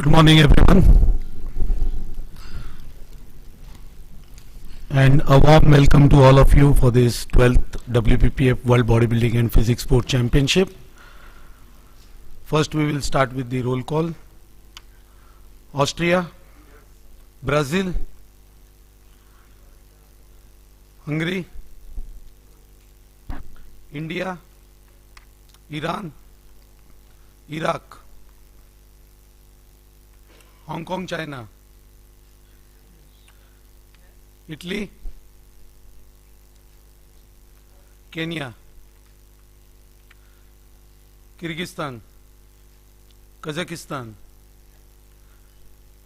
Good morning, everyone, and a warm welcome to all of you for this 12th WBPF World Bodybuilding and Physics Sport Championship. First, we will start with the roll call. Austria, Brazil, Hungary, India, Iran, Iraq, Hong Kong, China, Italy, Kenya, Kyrgyzstan, Kazakhstan,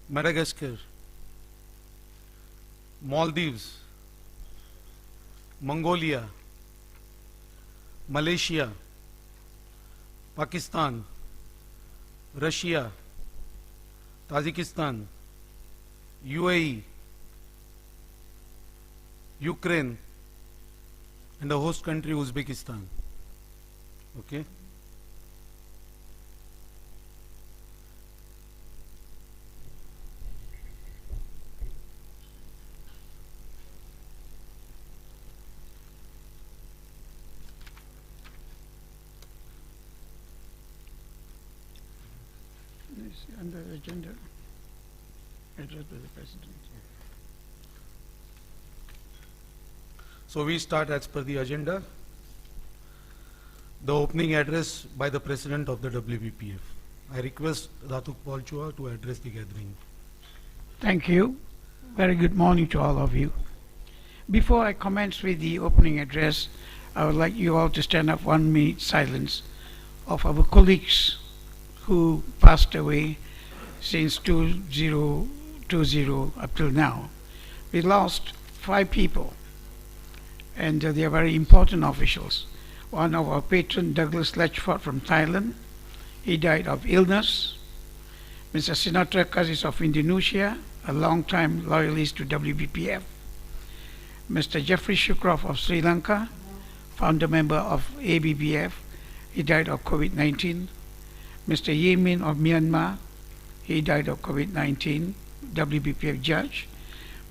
Madagascar, Maldives, Mongolia, Malaysia, Pakistan, Russia, Tajikistan, UAE, Ukraine, and the host country Uzbekistan. Okay. Under agenda, address by the President. So we start as per the agenda. The opening address by the President of the WBPF. I request Datuk Polchua to address the gathering. Thank you. Very good morning to all of you. Before I commence with the opening address, I would like you all to stand up 1 minute silence of our colleagues who passed away since 2020 up till now. We lost 5 people, and they are very important officials. One of our patron, Douglas Letchford from Thailand, he died of illness. Mr. Sinatra Kazis of Indonesia, a long-time loyalist to WBPF. Mr. Jeffrey Shukrov of Sri Lanka, founder member of ABBF, he died of COVID-19. Mr. Yemin of Myanmar, he died of COVID-19, WBPF judge.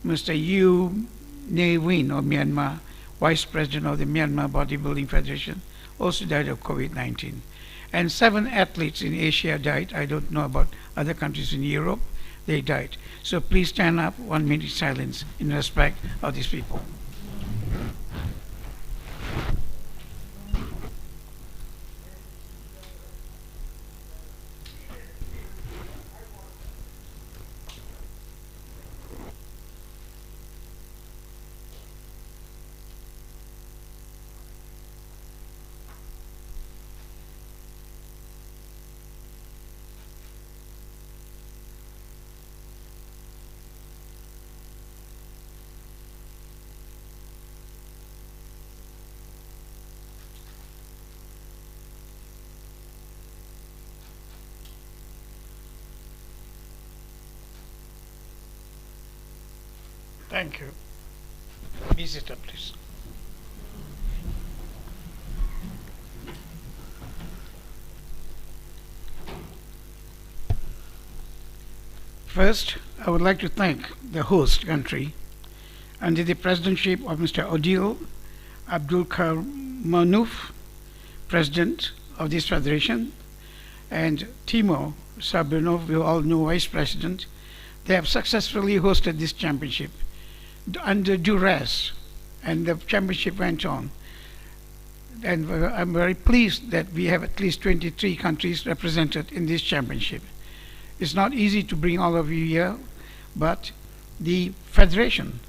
Mr. Yu Ne Win of Myanmar, Vice President of the Myanmar Bodybuilding Federation, also died of COVID-19. And 7 athletes in Asia died. I don't know about other countries in Europe. They died. So please stand up, 1 minute silence in respect of these people. Thank you. Be seated, please. First, I would like to thank the host country under the presidency of Mr. Odile Abdul Karmanouf, President of this federation, and Timo Sabrinov, we all know, Vice President. They have successfully hosted this championship under duress, and the championship went on. And I'm very pleased that we have at least 23 countries represented in this championship. It's not easy to bring all of you here, but the Federation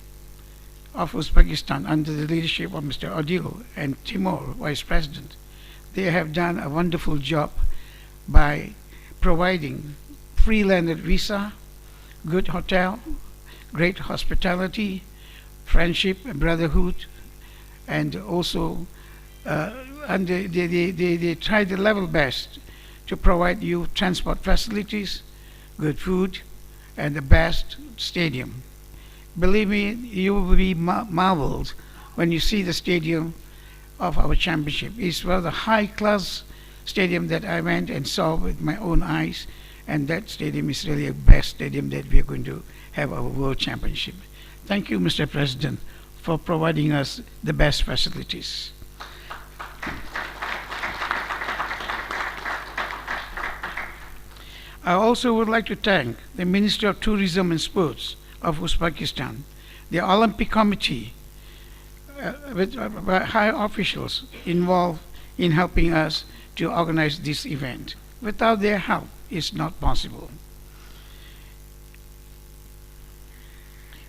of Uzbekistan, under the leadership of Mr. Odile and Timur, Vice President, they have done a wonderful job by providing free landed visa, good hotel, great hospitality, friendship and brotherhood, and also and they try the level best to provide you transport facilities, good food, and the best stadium. Believe me, you will be marveled when you see the stadium of our championship. It's one of the high-class stadium that I went and saw with my own eyes, and that stadium is really a best stadium that we are going to have our World Championship. Thank you, Mr. President, for providing us the best facilities. I also would like to thank the Minister of Tourism and Sports of Uzbekistan, the Olympic Committee, with high officials involved in helping us to organize this event. Without their help, it's not possible.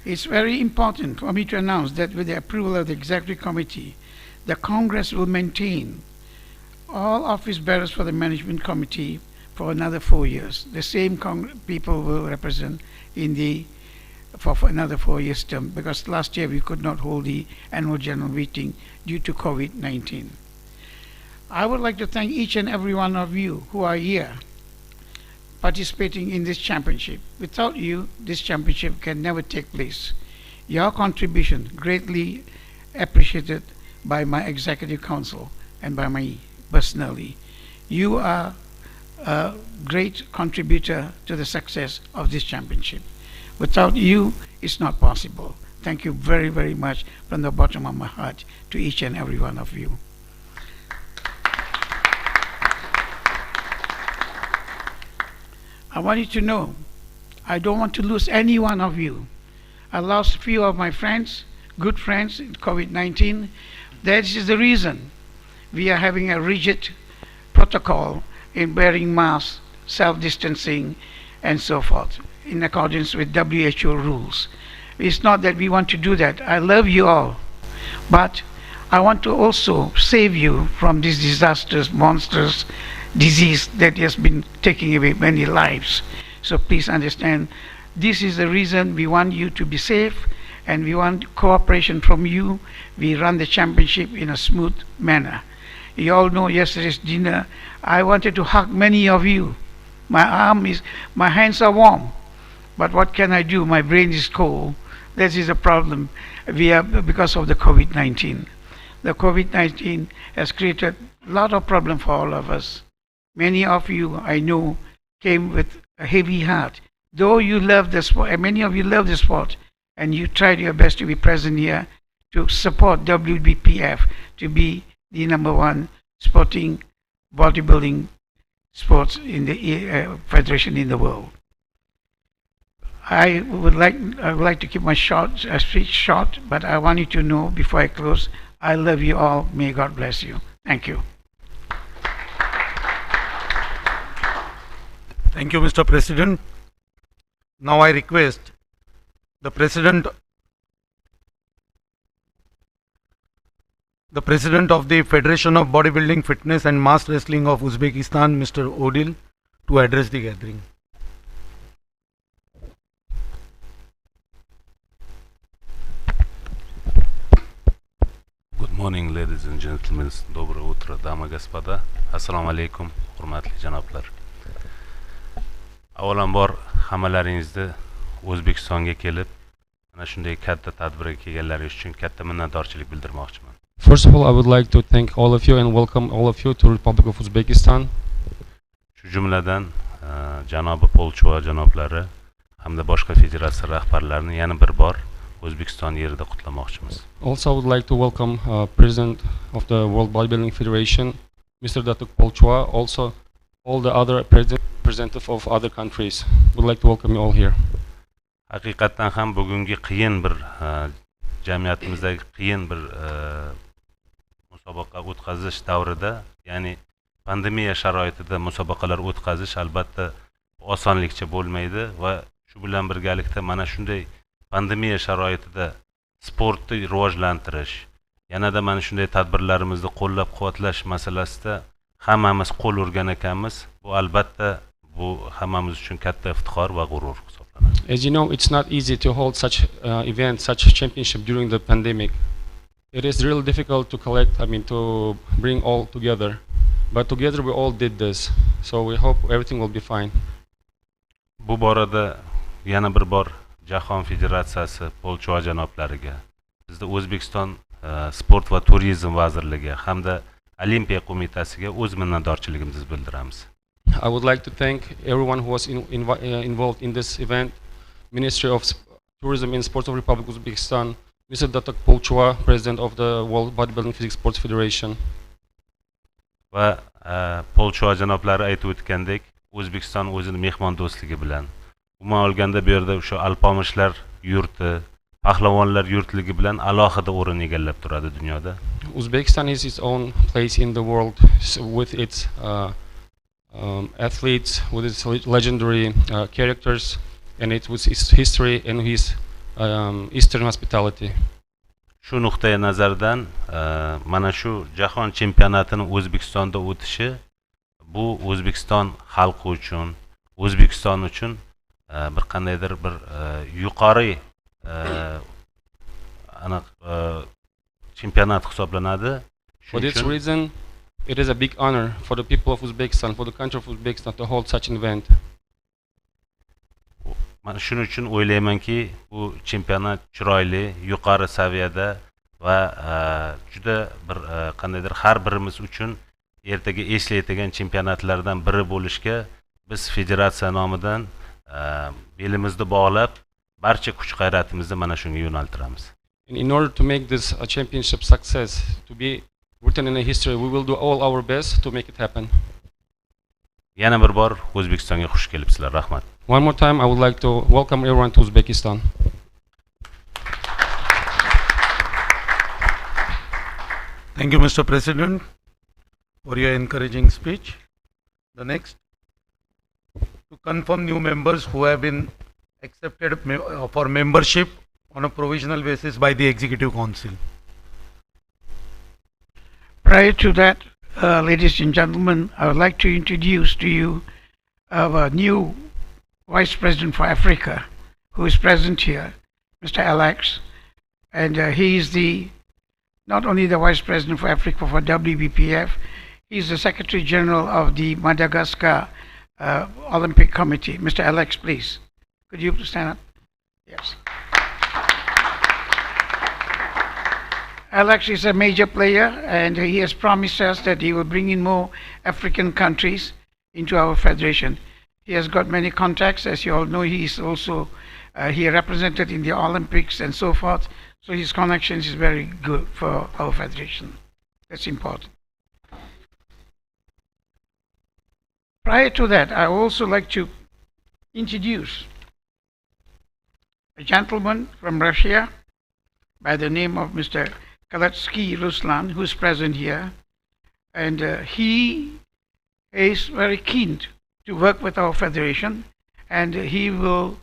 It's very important for me to announce that with the approval of the Executive Committee, the Congress will maintain all office bearers for the Management Committee for another 4 years. The same people will represent in the for another 4 years term, because last year we could not hold the annual general meeting due to COVID-19. I would like to thank each and every one of you who are here participating in this championship. Without you, this championship can never take place. Your contribution greatly appreciated by my Executive Council and by me personally. You are a great contributor to the success of this championship. Without you, it's not possible. Thank you very, very much from the bottom of my heart to each and every one of you. I want you to know, I don't want to lose any one of you. I lost a few of my friends, good friends in COVID-19. That is the reason we are having a rigid protocol in wearing masks, self-distancing, and so forth, in accordance with WHO rules. It's not that we want to do that. I love you all, but I want to also save you from this disastrous, monstrous disease that has been taking away many lives. So please understand, this is the reason we want you to be safe, and we want cooperation from you. We run the championship in a smooth manner. You all know yesterday's dinner, I wanted to hug many of you. My hands are warm, but what can I do? My brain is cold. That is a problem because of the COVID-19. The COVID-19 has created a lot of problems for all of us. Many of you, I know, came with a heavy heart. Though you love the sport, and many of you love the sport, and you tried your best to be present here to support WBPF to be the #1 sporting bodybuilding sports in the federation in the world. I would like to keep my speech short, but I want you to know before I close, I love you all. May God bless you. Thank you. Thank you, Mr. President. Now I request the President of the Federation of Bodybuilding, Fitness and Mass Wrestling of Uzbekistan, Mr. Odil, to address the gathering. Good morning, ladies and gentlemen. Доброе утро, дамы и господа. Assalomu alaykum, hurmatli janoblar. Avvalambor hammalaringizni O'zbekistonga kelib, mana shunday katta tadbirga kelganlaringiz uchun katta minnatdorchilik bildirmoqchiman. First of all, I would like to thank all of you and welcome all of you to Republic of Uzbekistan. Shu jumladan janobi Polchova janoblari hamda boshqa federatsiya rahbarlarini yana bir bor O'zbekiston yerida qutlamoqchimiz. Also, I would like to welcome President of the World Bodybuilding Federation, Mr. Datuk Polchova, also all the other representatives of other countries. Would like to welcome you all here. Haqiqatan ham bugungi qiyin bir jamiyatimizdagi qiyin bir musobaqa o'tkazish davrida, ya'ni pandemiya sharoitida musobaqalar o'tkazish albatta osonlikcha bo'lmaydi va shu bilan birgalikda mana shunday pandemiya sharoitida sportni rivojlantirish, yanada mana shunday tadbirlarimizni qo'llab-quvvatlash masalasida hammamiz qo'l urgan ekanmiz. Bu albatta bu hammamiz uchun katta iftixor va g'urur hisoblanadi. As you know, it's not easy to hold such event, such championship during the pandemic. It is really difficult to collect, to bring all together. But together we all did this. So we hope everything will be fine. Bu borada yana bir bor Jahon Federatsiyasi Polchova janoblariga, bizda O'zbekiston Sport va Turizm vazirligi hamda Olimpiya qo'mitasiga o'z minnatdorchiligimizni bildiramiz. I would like to thank everyone who was involved in this event. Ministry of Tourism and Sports of Republic of Uzbekistan, Mr. Baqqol Lounge, President of the World Bodybuilding Physics Sports Federation. Va Polsho janoblari aytib o'tgandek, O'zbekiston o'zini mehmondo'stligi bilan, umuman olganda bu yerda o'sha alpomishlar yurti, pahlavonlar yurtligi bilan alohida o'rin egallab turadi dunyoda. Uzbekistan is its own place in the world with its athletes, with its legendary characters, and with its history and his Eastern hospitality. Shu nuqtai nazardan mana shu jahon chempionatining O'zbekistonda o'tishi bu O'zbekiston xalqi uchun, O'zbekiston uchun bir qandaydir bir yuqori aniq chempionat hisoblanadi. For this reason, it is a big honor for the people of Uzbekistan, for the country of Uzbekistan to hold such an event. Men shuning uchun o'ylaymanki, bu chempionat chiroyli, yuqori saviyada va juda bir qandaydir har birimiz uchun ertaga eslaydigan chempionatlardan biri bo'lishga biz federatsiya nomidan belimizni bog'lab, barcha kuch-g'ayratimizni mana shunga yo'naltiramiz. And in order to make this a championship success, to be written in a history, we will do all our best to make it happen. Yana bir bor O'zbekistonga xush kelibsizlar. Rahmat. One more time, I would like to welcome everyone to Uzbekistan. Thank you, Mr. President, for your encouraging speech. The next, to confirm new members who have been accepted for membership on a provisional basis by the Executive Council. Prior to that, ladies and gentlemen, I would like to introduce to you our new Vice President for Africa, who is present here, Mr. Alex, and he is not only the Vice President for Africa for WBPF, he is the Secretary General of the Madagascar Olympic Committee. Mr. Alex, please, could you stand up? Yes. Alex is a major player, and he has promised us that he will bring in more African countries into our federation. He has got many contacts, as you all know. He is also he represented in the Olympics and so forth. So his connections is very good for our federation. That's important. Prior to that, I also like to introduce a gentleman from Russia by the name of Mr. Kalatsky Ruslan, who is present here, and he is very keen to work with our federation, and he will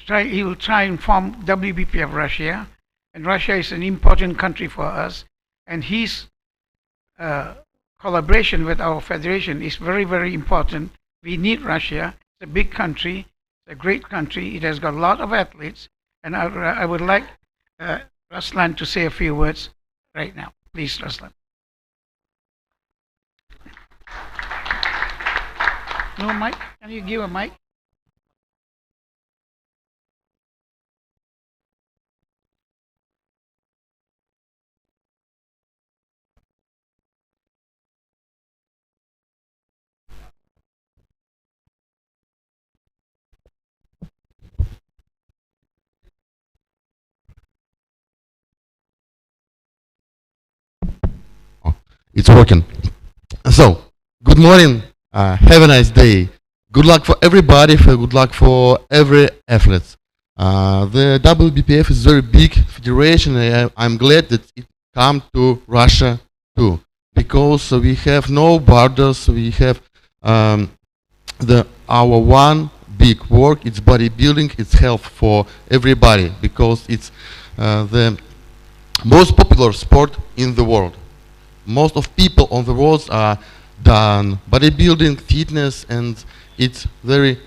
try and form WBPF Russia, and Russia is an important country for us, and his collaboration with our federation is very, very important. We need Russia. It's a big country, it's a great country. It has got a lot of athletes, and I would like Ruslan to say a few words right now. Please, Ruslan. No mic? Can you give a mic? It's working. So, good morning. Have a nice day. Good luck for everybody. Good luck for every athlete. The WBPF is a very big federation. I'm glad that it come to Russia too, because we have no borders. We have our one big work. It's bodybuilding. It's health for everybody, because it's the most popular sport in the world. Most of people on the world are done bodybuilding, fitness, and it's very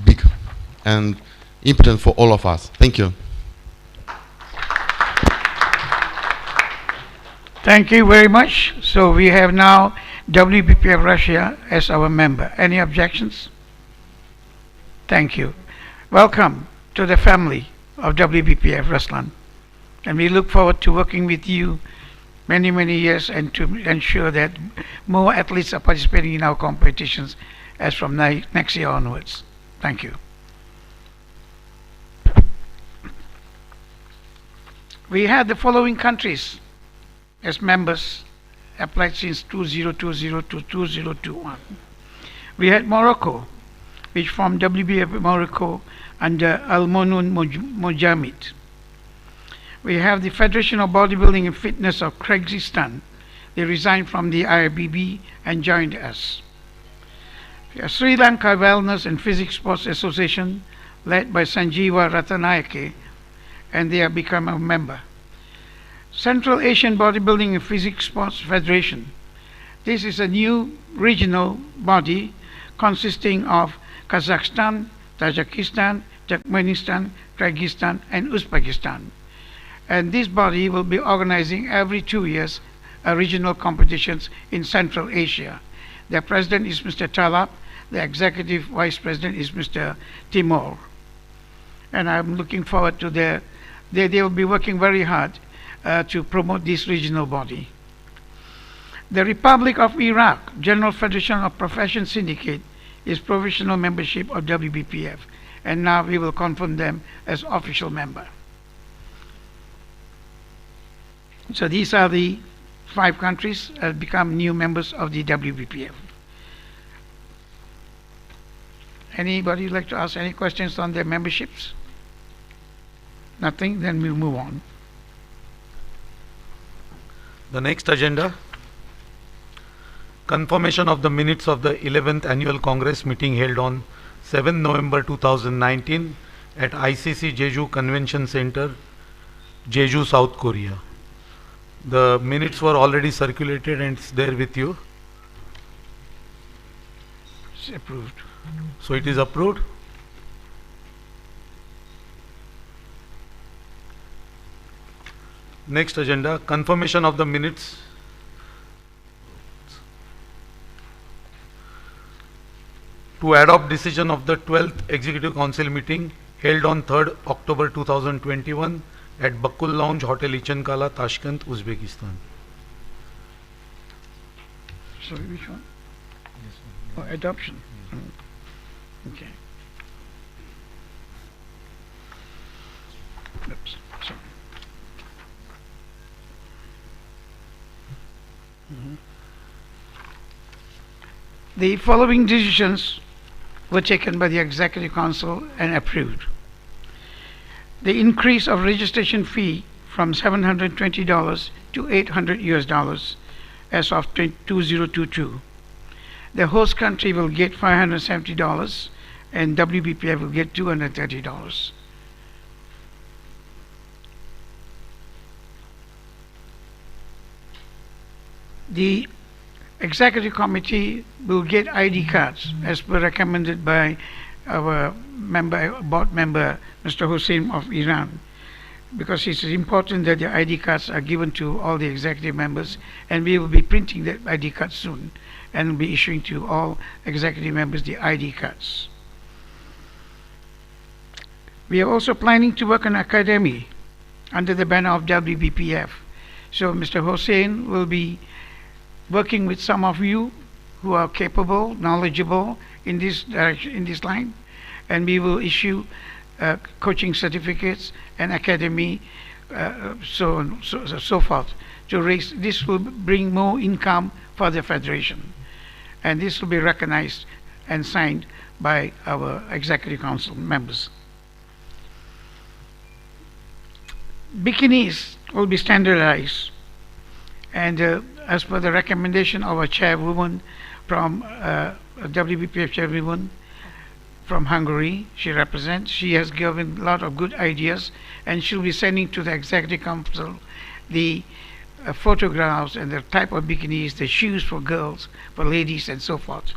big and important for all of us. Thank you. Thank you very much. So we have now WBPF Russia as our member. Any objections? Thank you. Welcome to the family of WBPF Ruslan. And we look forward to working with you many, many years, and to ensure that more athletes are participating in our competitions as from next year onwards. Thank you. We had the following countries as members applied since 2020 to 2021. We had Morocco, which formed WBPF Morocco under Al Monoun Mojamid. We have the Federation of Bodybuilding and Fitness of Kyrgyzstan. They resigned from the IRBB and joined us. We have Sri Lanka Wellness and Physics Sports Association, led by Sanjeeva Ratanayake, and they have become a member. Central Asian Bodybuilding and Physics Sports Federation. This is a new regional body consisting of Kazakhstan, Tajikistan, Turkmenistan, Kyrgyzstan, and Uzbekistan. And this body will be organizing every 2 years regional competitions in Central Asia. Their president is Mr. Talab. The executive vice president is Mr. Timur. And I'm looking forward to they will be working very hard to promote this regional body. The Republic of Iraq General Federation of Profession Syndicate is provisional membership of WBPF, and now we will confirm them as official member. So these are the 5 countries that have become new members of the WBPF. Anybody like to ask any questions on their memberships? Nothing? Then we'll move on. The next agenda, confirmation of the minutes of the 11th Annual Congress meeting held on 7 November 2019 at ICC Jeju Convention Center, Jeju, South Korea. The minutes were already circulated and it's there with you. It's approved. So it is approved. Next agenda, confirmation of the minutes to adopt decision of the 12th Executive Council meeting held on 3rd October 2021 at Baqqol Lounge, Hotel IChan Qala, Tashkent, Uzbekistan. Sorry, which one? Oh, adoption. Okay. Oops. Sorry. The following decisions were taken by the Executive Council and approved. The increase of registration fee from $720 to $800 as of 2022. The host country will get $570 and WBPF will get $230. The Executive Committee will get ID cards as per recommended by our board member, Mr. Hussein of Iran, because it's important that the ID cards are given to all the executive members, and we will be printing that ID cards soon and will be issuing to all executive members the ID cards. We are also planning to work on academy under the banner of WBPF. So Mr. Hussein will be working with some of you who are capable, knowledgeable in this direction, in this line, and we will issue coaching certificates and academy, so on, so forth, to raise. This will bring more income for the federation, and this will be recognized and signed by our Executive Council members. Bikinis will be standardized, and as per the recommendation of our chairwoman from WBPF chairwoman from Hungary, she has given a lot of good ideas, and she'll be sending to the Executive Council the photographs and the type of bikinis, the shoes for girls, for ladies, and so forth.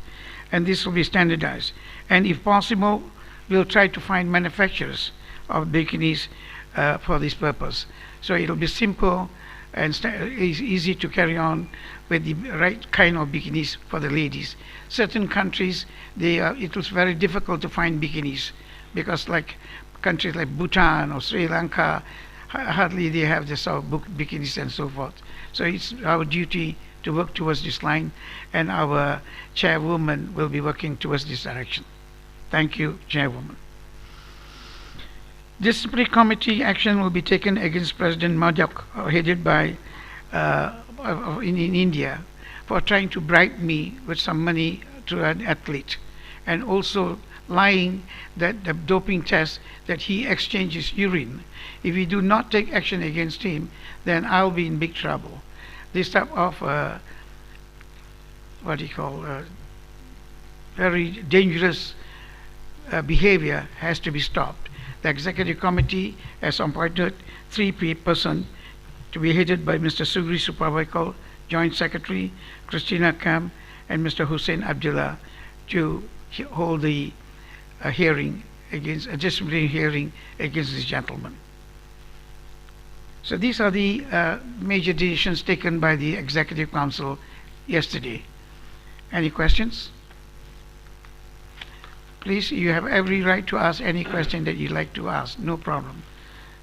And this will be standardized. And if possible, we'll try to find manufacturers of bikinis for this purpose. So it'll be simple and easy to carry on with the right kind of bikinis for the ladies. Certain countries, it was very difficult to find bikinis, because like countries like Bhutan or Sri Lanka, hardly they have the sort of bikinis and so forth. So it's our duty to work towards this line, and our chairwoman will be working towards this direction. Thank you, Chairwoman. Disciplinary committee action will be taken against President Madhok, headed by in India, for trying to bribe me with some money to an athlete, and also lying that the doping test that he exchanges urine. If we do not take action against him, then I'll be in big trouble. This type of very dangerous behavior has to be stopped. The executive committee has appointed 3 persons to be headed by Mr. Sugri Supabaikal, Joint Secretary, Christina Kam, and Mr. Hussein Abdullah, to hold the hearing against a disciplinary hearing against this gentleman. So these are the major decisions taken by the Executive Council yesterday. Any questions? Please, you have every right to ask any question that you'd like to ask. No problem.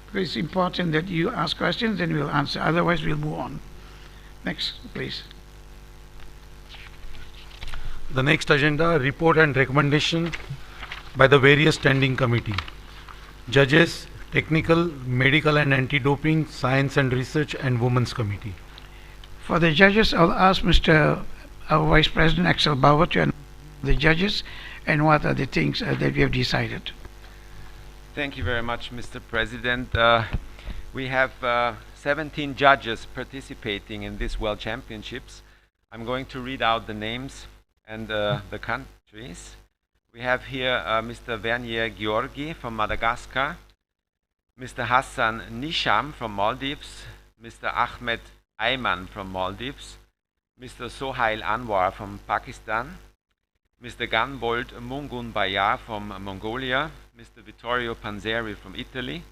Because it's important that you ask questions, then we'll answer. Otherwise, we'll move on. Next, please. The next agenda, report and recommendation by the various standing committee. Judges, technical, medical and anti-doping, science and research, and women's committee. For the judges, I'll ask Mr. Our Vice President Axel Bauer to announce the judges and what are the things that we have decided. Thank you very much, Mr. President. We have 17 judges participating in this World Championships. I'm going to read out the names and the countries. We have here Mr. Vernier Georgi from Madagascar, Mr. Hassan Nisham from Maldives, Mr. Ahmed Ayman from Maldives, Mr. Sohail Anwar from Pakistan, Mr. Ganbold Mungun Bayar from Mongolia, Mr. Vittorio Panzeri from Italy,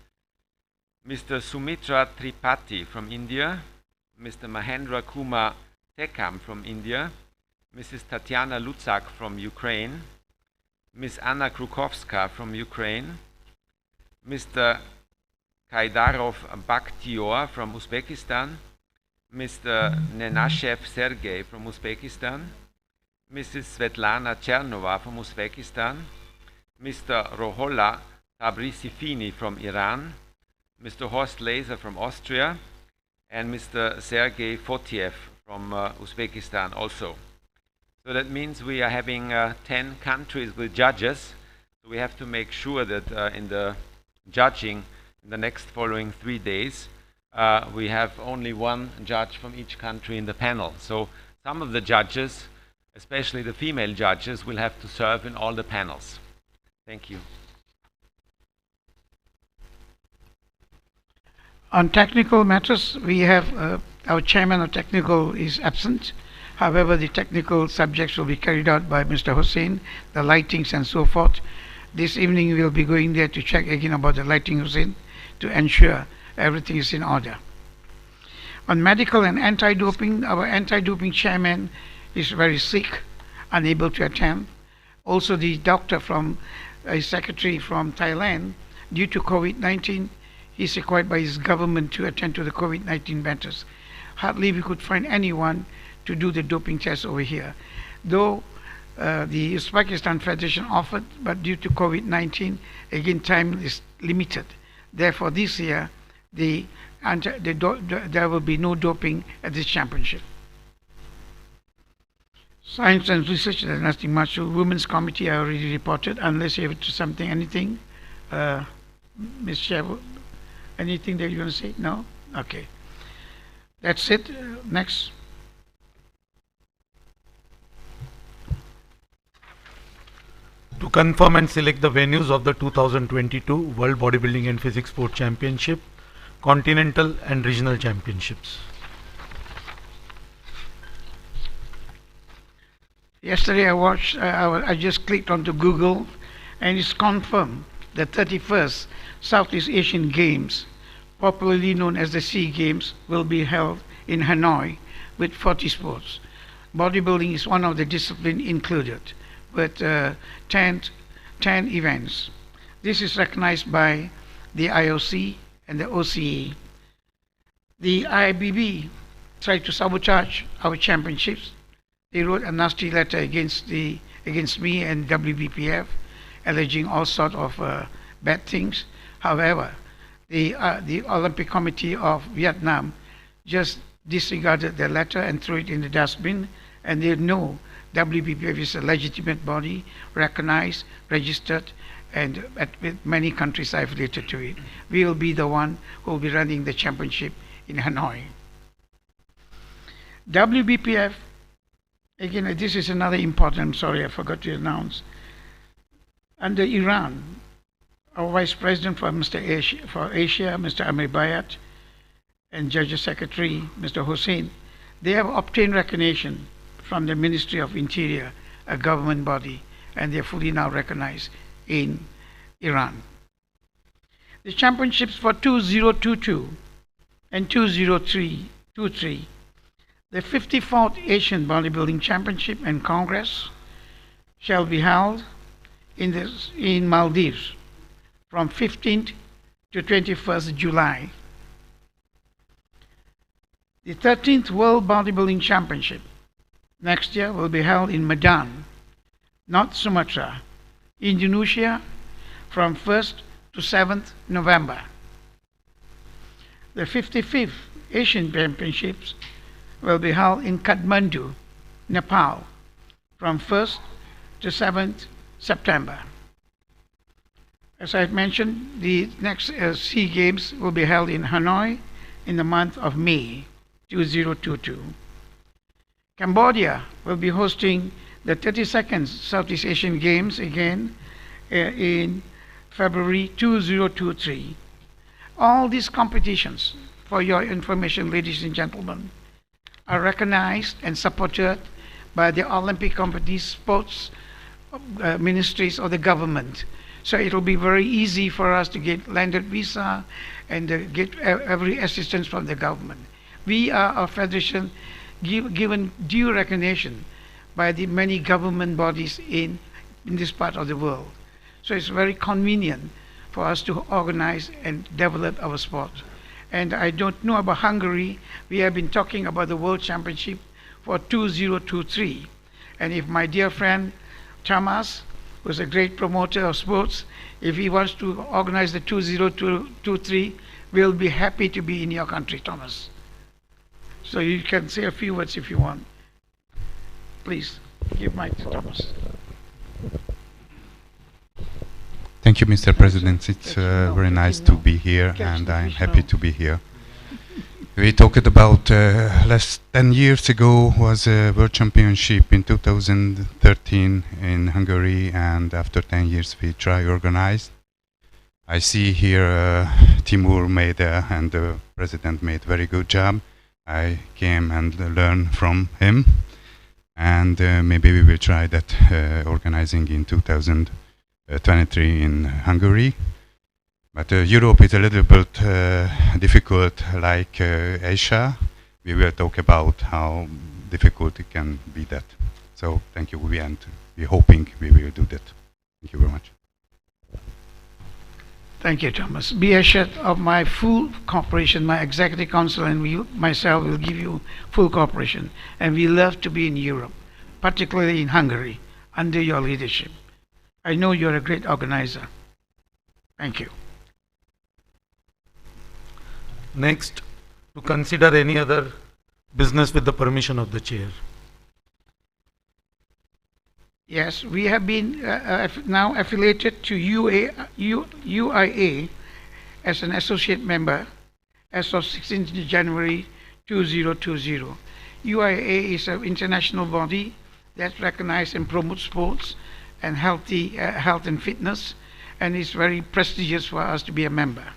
Mr. Sumitra Tripathi from India, Mr. Mahendra Kumar Tekam from India, Mrs. Tatiana Lutsak from Ukraine, Ms. Anna Krukovska from Ukraine, Mr. Kaidarov Bakhtior from Uzbekistan, Mr. Nenashev Sergei from Uzbekistan, Mrs. Svetlana Chernova from Uzbekistan, Mr. Rohola Tabrisifini from Iran, Mr. Horst Laser from Austria, and Mr. Sergei Fotiev from Uzbekistan also. So that means we are having 10 countries with judges. So we have to make sure that in the judging in the next following 3 days, we have only one judge from each country in the panel. So some of the judges, especially the female judges, will have to serve in all the panels. Thank you. On technical matters, we have our chairman of technical is absent. However, the technical subjects will be carried out by Mr. Hussein, the lightings and so forth. This evening we will be going there to check again about the lighting, Hussein, to ensure everything is in order. On medical and anti-doping, our anti-doping chairman is very sick, unable to attend. Also, the doctor from a secretary from Thailand, due to COVID-19, he's required by his government to attend to the COVID-19 matters. Hardly we could find anyone to do the doping test over here. Though the Uzbekistan Federation offered, but due to COVID-19, again time is limited. Therefore, this year, there will be no doping at this championship. Science and research, there's nothing much. Women's committee, I already reported, unless you have something, anything. Ms. Chair, anything that you want to say? No? Okay. That's it. Next. To confirm and select the venues of the 2022 World Bodybuilding and Physics Sport Championship, Continental and Regional Championships. Yesterday I watched, I just clicked onto Google, and it's confirmed the 31st Southeast Asian Games, popularly known as the SEA Games, will be held in Hanoi with 40 sports. Bodybuilding is one of the disciplines included, with 10 events. This is recognized by the IOC and the OCE. The IBB tried to sabotage our championships. They wrote a nasty letter against me and WBPF, alleging all sorts of bad things. However, the Olympic Committee of Vietnam just disregarded their letter and threw it in the dustbin, and they know WBPF is a legitimate body, recognized, registered, and with many countries affiliated to it. We will be the one who will be running the championship in Hanoi. WBPF, again, this is another important, sorry, I forgot to announce. Under Iran, our Vice President for Asia, Mr. Amir Bayat, and Judge Secretary, Mr. Hussein, they have obtained recognition from the Ministry of Interior, a government body, and they are fully now recognized in Iran. The championships for 2022 and 2023, the 54th Asian Bodybuilding Championship and Congress shall be held in Maldives from 15th to 21st July. The 13th World Bodybuilding Championship next year will be held in Medan, North Sumatra, Indonesia from 1st to 7th November. The 55th Asian Championships will be held in Kathmandu, Nepal from 1st to 7th September. As I mentioned, the next SEA Games will be held in Hanoi in the month of May 2022. Cambodia will be hosting the 32nd Southeast Asian Games again in February 2023. All these competitions, for your information, ladies and gentlemen, are recognized and supported by the Olympic Committee, sports ministries of the government. So it will be very easy for us to get landed visa and get every assistance from the government. We are a federation given due recognition by the many government bodies in this part of the world. So it's very convenient for us to organize and develop our sport. And I don't know about Hungary. We have been talking about the World Championship for 2023. And if my dear friend Thomas, who's a great promoter of sports, if he wants to organize the 2023, we'll be happy to be in your country, Thomas. So you can say a few words if you want. Please, give mic to Thomas. Thank you, Mr. President. It's very nice to be here, and I'm happy to be here. We talked about last 10 years ago was a World Championship in 2013 in Hungary, and after 10 years we try organized. I see here Timur made and the President made very good job. I came and learned from him, and maybe we will try that organizing in 2023 in Hungary. But Europe is a little bit difficult, like Asia. We will talk about how difficult it can be that. So thank you, and we're hoping we will do that. Thank you very much. Thank you, Thomas. Be assured of my full cooperation. My executive council and myself will give you full cooperation. And we love to be in Europe, particularly in Hungary, under your leadership. I know you're a great organizer. Thank you. Next, to consider any other business with the permission of the chair. Yes, we have been now affiliated to UIA as an associate member as of 16th January 2020. UIA is an international body that recognizes and promotes sports and health and fitness, and it's very prestigious for us to be a member.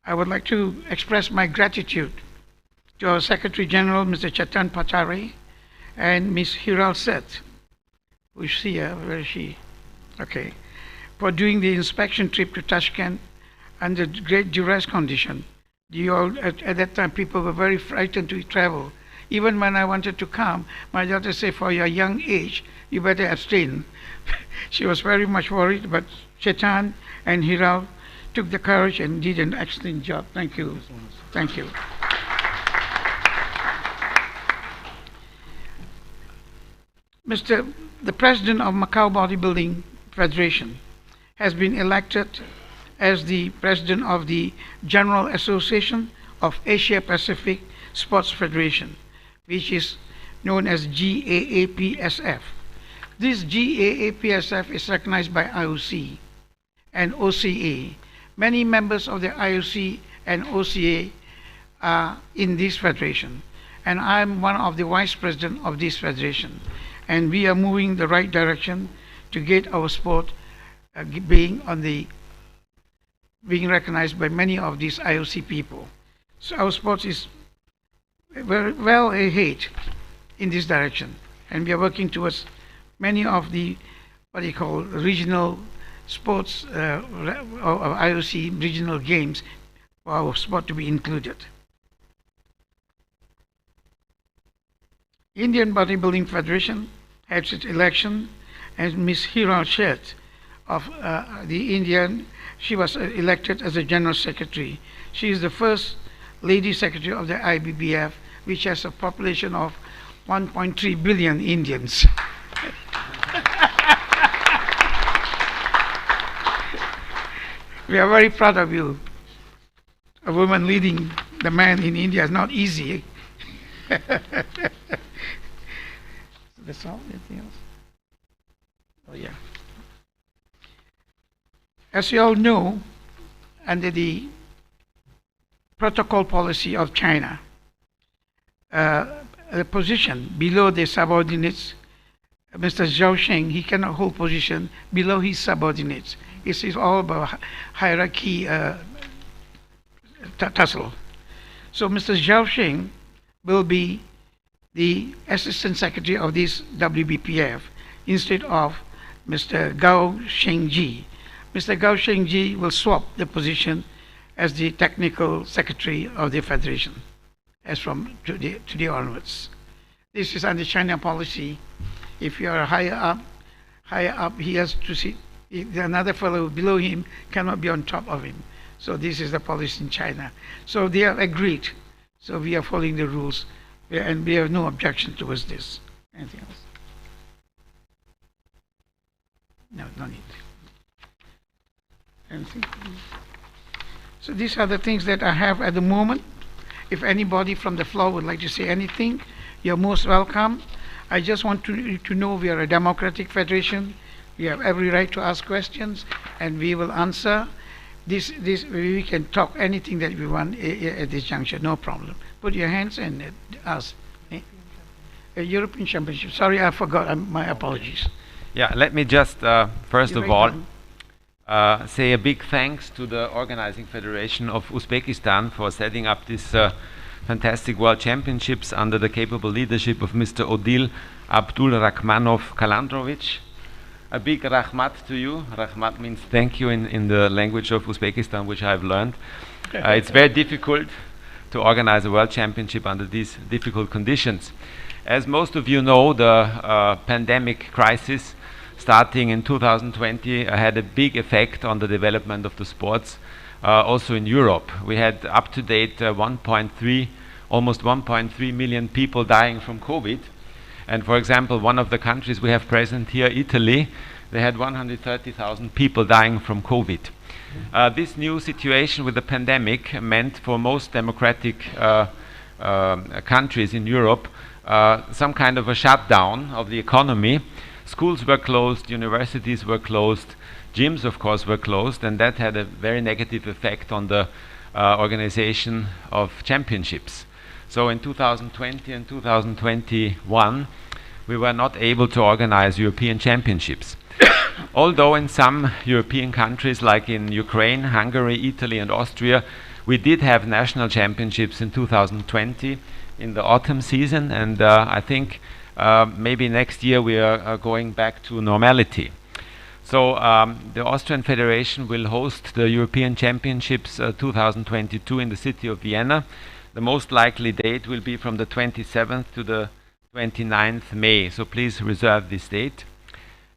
I would like to express my gratitude to our Secretary General, Mr. Chetan Patare, and Ms. Hiral Seth, who is here, where is she? Okay, for doing the inspection trip to Tashkent under great duress condition. At that time, people were very frightened to travel, Even when I wanted to come, my daughter said, for your young age, you better abstain. She was very much worried, but Chetan and Hiral took the courage and did an excellent job. Thank you. Thank you. The president of Macau Bodybuilding Federation has been elected as the president of the General Association of Asia Pacific Sports Federation, which is known as GAAPSF. This GAAPSF is recognized by IOC and OCA. Many members of the IOC and OCA are in this federation, and I'm one of the vice president of this federation. And we are moving the right direction to get our sport being recognized by many of these IOC people. So our sport is very well ahead in this direction, and we are working towards many of the regional sports or IOC regional games for our sport to be included. Indian Bodybuilding Federation had its election, and Ms. Hiral Sheth of the Indian, she was elected as a General Secretary. She is the first lady secretary of the IBBF, which has a population of 1.3 billion Indians. We are very proud of you. A woman leading the man in India is not easy. That's all? Anything else? Oh, yeah. As you all know, under the protocol policy of China, the position below the subordinates, Mr. Zhao Sheng, he cannot hold position below his subordinates. This is all about hierarchy tussle. So Mr. Zhao Sheng will be the Assistant Secretary of this WBPF instead of Mr. Gao Shengji. Mr. Gao Shengji will swap the position as the Technical Secretary of the Federation as from today onwards. This is under China policy. If you are higher up, he has to see, another fellow below him cannot be on top of him. So this is the policy in China. So they have agreed. So we are following the rules, and we have no objection towards this. Anything else? No, no need. Anything? So these are the things that I have at the moment. If anybody from the floor would like to say anything, you're most welcome. I just want to know we are a democratic federation. We have every right to ask questions, and we will answer. We can talk anything that we want at this juncture, no problem. Put your hands and ask. European Championship. Sorry, I forgot. My apologies. Yeah, let me just first of all say a big thanks to the organizing federation of Uzbekistan for setting up this fantastic World Championships under the capable leadership of Mr. Odil Abdulrahmanov Kalandrovich. A big rahmat to you. Rahmat means thank you in the language of Uzbekistan, which I've learned. It's very difficult to organize a World Championship under these difficult conditions. As most of you know, the pandemic crisis starting in 2020 had a big effect on the development of the sports, also in Europe. We had up to date almost 1.3 million people dying from COVID. And for example, one of the countries we have present here, Italy, they had 130,000 people dying from COVID. This new situation with the pandemic meant for most democratic countries in Europe some kind of a shutdown of the economy. Schools were closed, universities were closed, gyms of course were closed, and that had a very negative effect on the organization of championships. So in 2020 and 2021 we were not able to organize European championships. Although in some European countries like in Ukraine, Hungary, Italy and Austria we did have national championships in 2020 in the autumn season, and I think maybe next year we are going back to normality. So the Austrian Federation will host the European Championships 2022 in the city of Vienna. The most likely date will be from the 27th to the 29th May, so please reserve this date.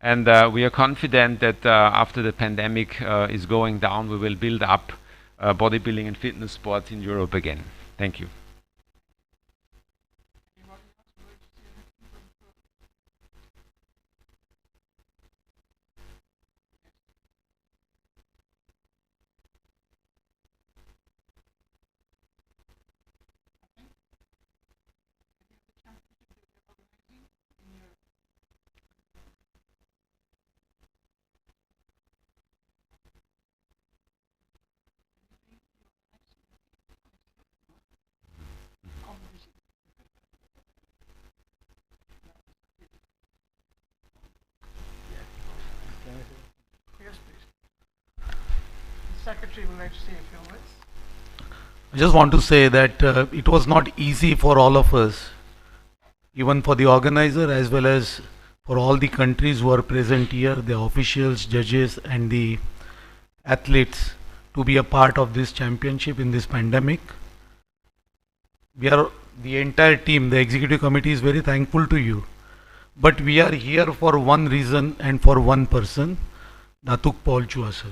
And we are confident that after the pandemic is going down, we will build up bodybuilding and fitness sports in Europe again. Thank you. Secretary would like to say a few words. I just want to say that it was not easy for all of us, even for the organizer as well as for all the countries who are present here, the officials, judges and the athletes, to be a part of this championship in this pandemic. We are, the entire team, the executive committee is very thankful to you. But we are here for one reason and for one person, Natuk Paul Chua sir.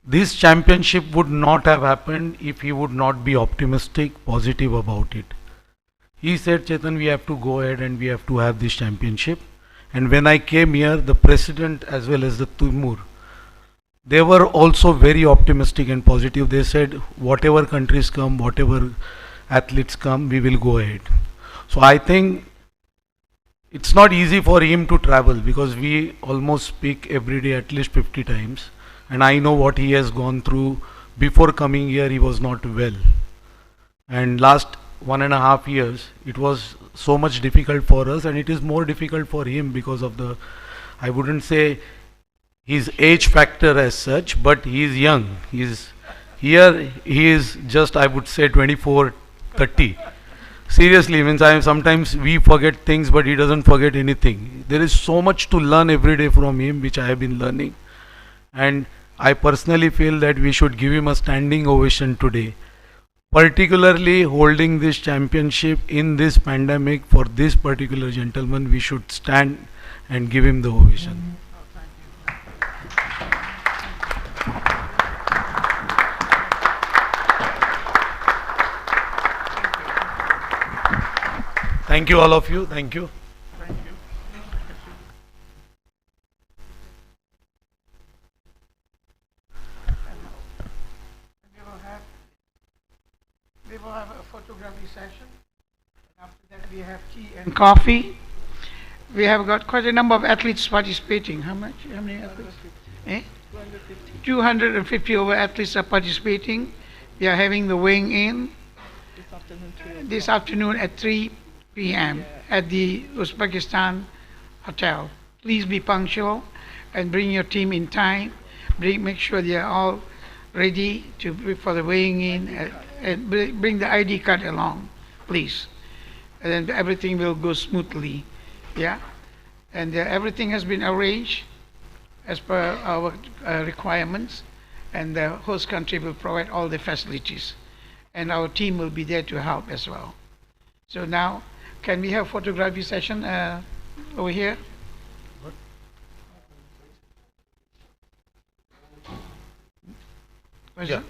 This championship would not have happened if he would not be optimistic, positive about it. He said, Chetan, we have to go ahead and we have to have this championship. And when I came here, the president as well as the Timur, they were also very optimistic and positive. They said, whatever countries come, whatever athletes come, we will go ahead. So I think it's not easy for him to travel because we almost speak every day at least 50 times. And I know what he has gone through. Before coming here, he was not well. And last 1.5 years, it was so much difficult for us, and it is more difficult for him because of the, I wouldn't say his age factor as such, but he is young. He is just, I would say 24, 30. Seriously, means sometimes we forget things, but he doesn't forget anything. There is so much to learn every day from him, which I have been learning. And I personally feel that we should give him a standing ovation today. Particularly holding this championship in this pandemic for this particular gentleman, we should stand and give him the ovation. Thank you all of you. Thank you. We will have a photography session. After that we have tea and coffee. We have got quite a number of athletes participating. How much? How many athletes? 250 over athletes are participating. We are having the weighing in this afternoon at 3 p.m. at the Uzbekistan hotel. Please be punctual and bring your team in time. Make sure they are all ready for the weighing in. And bring the ID card along, please. And then everything will go smoothly. Yeah? And everything has been arranged as per our requirements. And the host country will provide all the facilities. And our team will be there to help as well. So now, can we have photography session over here? Yeah.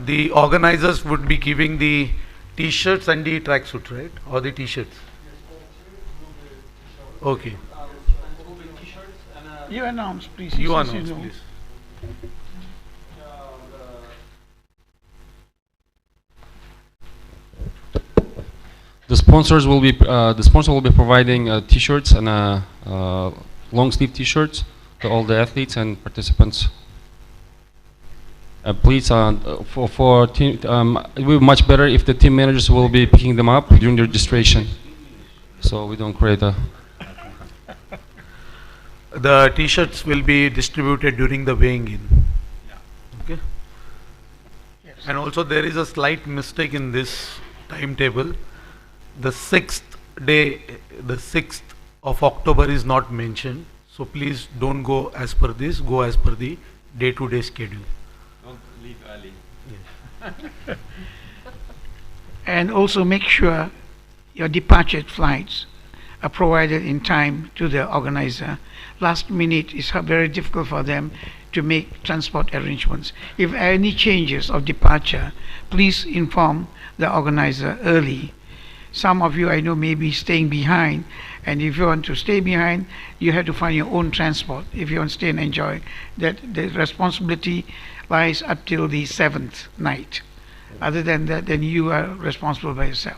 The organizers would be giving the t-shirts and the tracksuit, right? Or the t-shirts? Okay. You announce, please. You announce, please. The sponsor will be providing t-shirts and long sleeve t-shirts to all the athletes and participants. Please, for team, it will be much better if the team managers will be picking them up during the registration, so we don't create a. The t-shirts will be distributed during the weighing in. Okay. Yes. And also there is a slight mistake in this timetable. The 6th day, the 6th of October is not mentioned. So please don't go as per this. Go as per the day-to-day schedule. Don't leave early. Yes. And also make sure your departure flights are provided in time to the organizer. Last minute is very difficult for them to make transport arrangements. If any changes of departure, please inform the organizer early. Some of you I know may be staying behind, and if you want to stay behind, you have to find your own transport. If you want to stay and enjoy, that the responsibility lies up till the 7th night. Other than that, then you are responsible by yourself.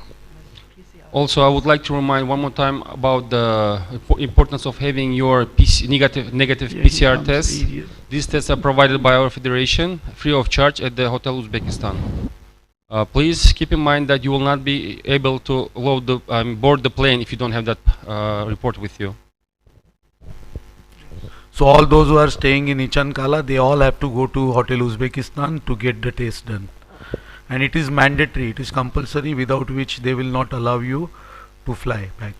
Also, I would like to remind one more time about the importance of having your negative PCR tests. These tests are provided by our federation, free of charge at the Hotel Uzbekistan. Please keep in mind that you will not be able to board the plane if you don't have that report with you. So all those who are staying in IChan Qala, they all have to go to Hotel Uzbekistan to get the test done. And it is mandatory, it is compulsory, without which they will not allow you to fly back.